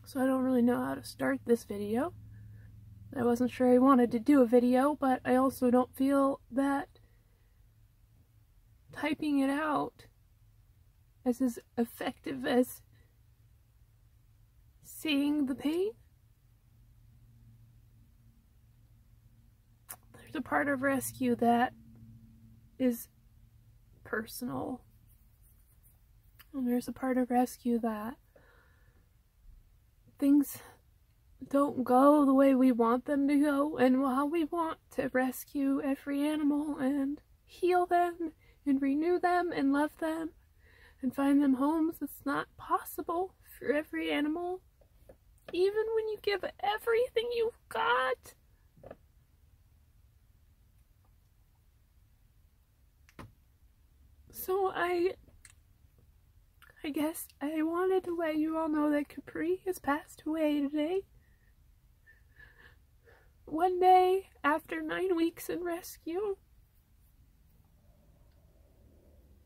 So I don't really know how to start this video. I wasn't sure I wanted to do a video, but I also don't feel that typing it out is as effective as seeing the pain. There's a part of rescue that is personal, and there's a part of rescue that things don't go the way we want them to go, and while we want to rescue every animal and heal them and renew them and love them and find them homes, it's not possible for every animal, even when you give everything you've got. So I guess I wanted to let you all know that Capri has passed away today. One day after 9 weeks in rescue.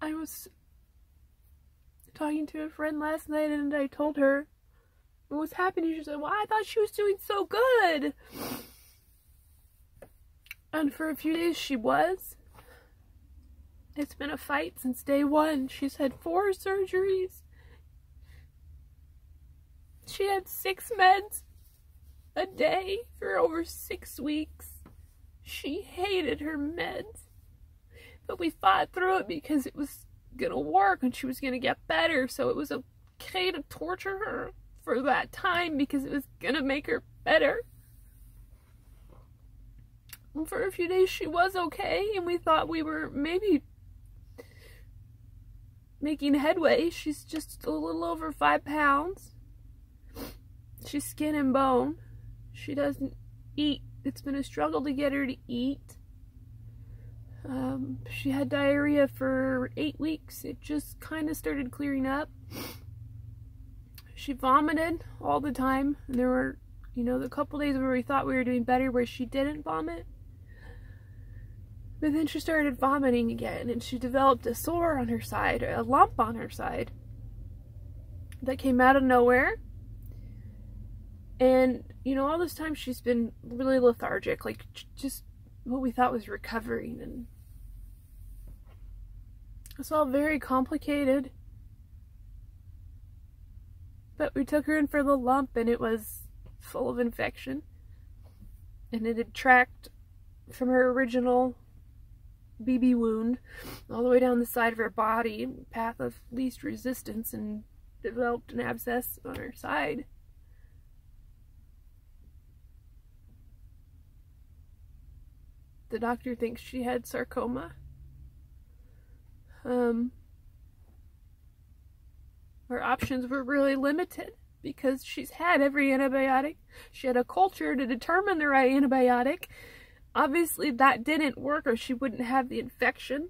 I was talking to a friend last night and I told her what was happening. She said, well, I thought she was doing so good. And for a few days she was. It's been a fight since day one. She's had 4 surgeries. She had 6 meds a day for over 6 weeks. She hated her meds. But we fought through it because it was gonna work and she was gonna get better. So it was okay to torture her for that time because it was gonna make her better. And for a few days she was okay, and we thought we were maybe making headway. She's just a little over 5 pounds. She's skin and bone. She doesn't eat. It's been a struggle to get her to eat. She had diarrhea for 8 weeks. It just kind of started clearing up. She vomited all the time. And there were, the couple days where we thought we were doing better where she didn't vomit. But then she started vomiting again, and she developed a sore on her side, a lump on her side that came out of nowhere. And, all this time she's been really lethargic, like just what we thought was recovering, and it's all very complicated. But we took her in for the lump, and it was full of infection, and it had tracked from her original BB wound all the way down the side of her body, path of least resistance, and developed an abscess on her side. The doctor thinks she had sarcoma. Our options were really limited because she's had every antibiotic. She had a culture to determine the right antibiotic. Obviously that didn't work, or she wouldn't have the infection.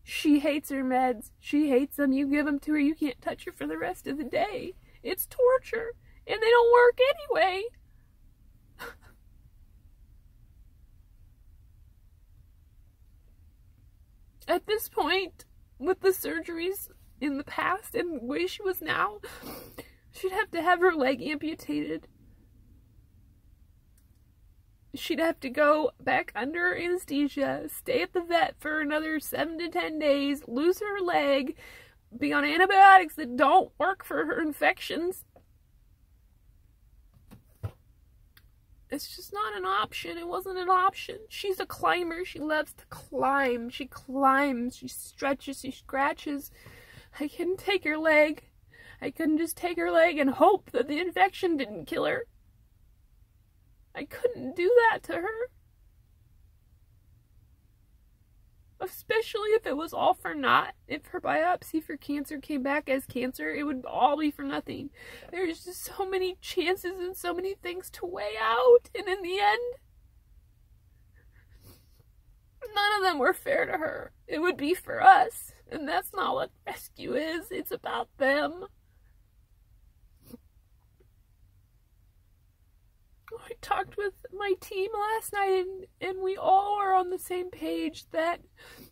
She hates her meds. She hates them. You give them to her, you can't touch her for the rest of the day. It's torture, and they don't work anyway. At this point, with the surgeries in the past and the way she was now, she'd have to have her leg amputated. She'd have to go back under anesthesia, stay at the vet for another 7 to 10 days, lose her leg, be on antibiotics that don't work for her infections. It's just not an option. It wasn't an option. She's a climber. She loves to climb. She climbs. She stretches. She scratches. I couldn't take her leg. I couldn't just take her leg and hope that the infection didn't kill her. I couldn't do that to her. Especially if it was all for naught. If her biopsy for cancer came back as cancer, it would all be for nothing. There's just so many chances and so many things to weigh out. And in the end, none of them were fair to her. It would be for us. And that's not what rescue is. It's about them. I talked with my team last night, and we all are on the same page that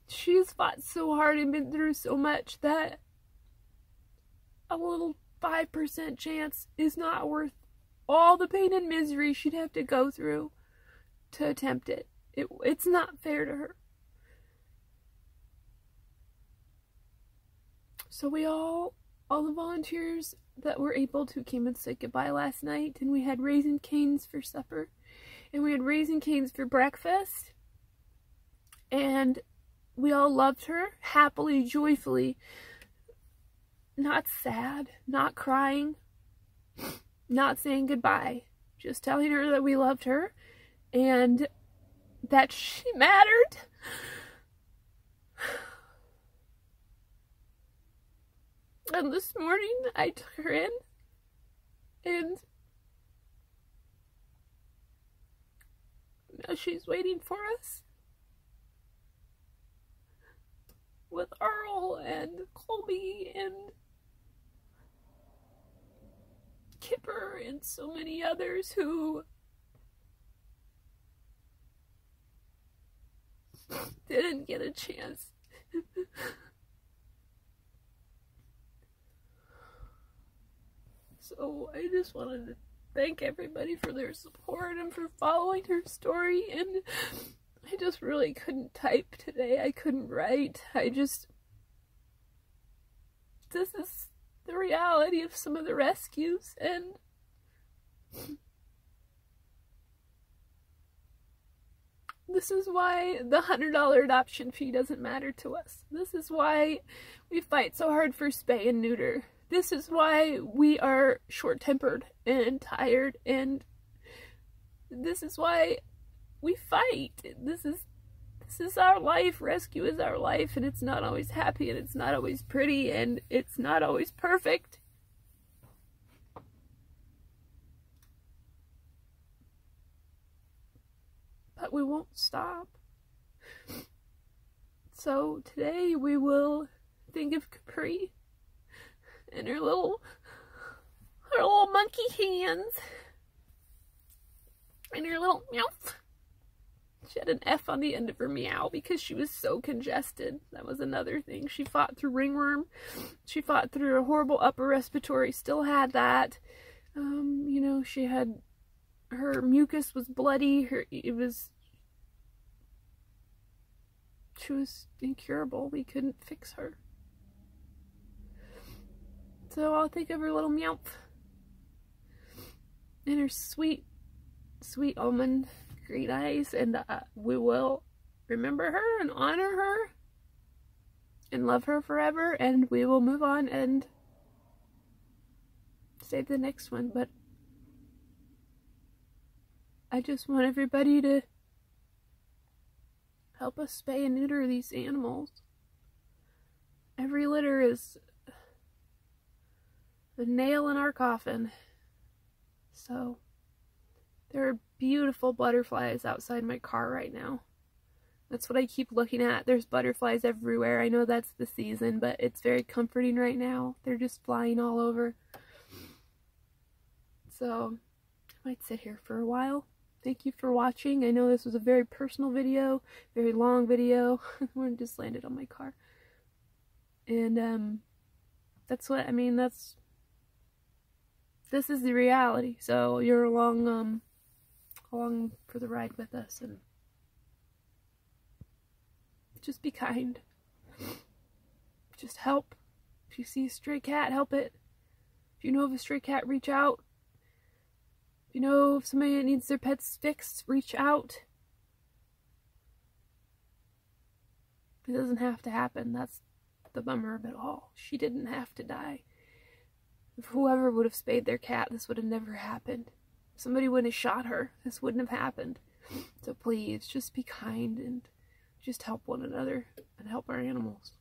she's fought so hard and been through so much that a little 5% chance is not worth all the pain and misery she'd have to go through to attempt it. It's not fair to her. So we all the volunteers that were able to came and said goodbye last night, and we had Raising Cane's for supper, and we had Raising Cane's for breakfast, and we all loved her happily, joyfully, not sad, not crying, not saying goodbye, just telling her that we loved her and that she mattered. And this morning I took her in, and now she's waiting for us with Earl and Colby and Kipper and so many others who didn't get a chance. So I just wanted to thank everybody for their support and for following her story, and I just really couldn't type today. I couldn't write. This is the reality of some of the rescues, and this is why the $100 adoption fee doesn't matter to us. This is why we fight so hard for spay and neuter. This is why we are short-tempered and tired, and this is why we fight. This is our life. Rescue is our life, and it's not always happy, and it's not always pretty, and it's not always perfect. But we won't stop. So today we will think of Capri and her little monkey hands and her little meow. She had an F on the end of her meow because she was so congested. That was another thing. She fought through ringworm. She fought through a horrible upper respiratory. Still had that. You know, she had, her mucus was bloody. She was incurable. We couldn't fix her. So I'll think of her little meow and her sweet, sweet almond green eyes, and we will remember her and honor her and love her forever, and we will move on and save the next one. But I just want everybody to help us spay and neuter these animals. Every litter is a nail in our coffin. So there are beautiful butterflies outside my car right now. That's what I keep looking at. There's butterflies everywhere. I know that's the season, but it's very comforting right now. They're just flying all over. So I might sit here for a while. Thank you for watching. I know this was a very personal video, very long video. One just landed on my car. And that's what, I mean, this is the reality. So you're along for the ride with us, and just be kind. Just help. If you see a stray cat, help it. If you know of a stray cat, reach out. If you know of somebody that needs their pets fixed, reach out. It doesn't have to happen. That's the bummer of it all. She didn't have to die. If whoever would have spayed their cat, this would have never happened. If somebody wouldn't have shot her, this wouldn't have happened. So please, just be kind and just help one another and help our animals.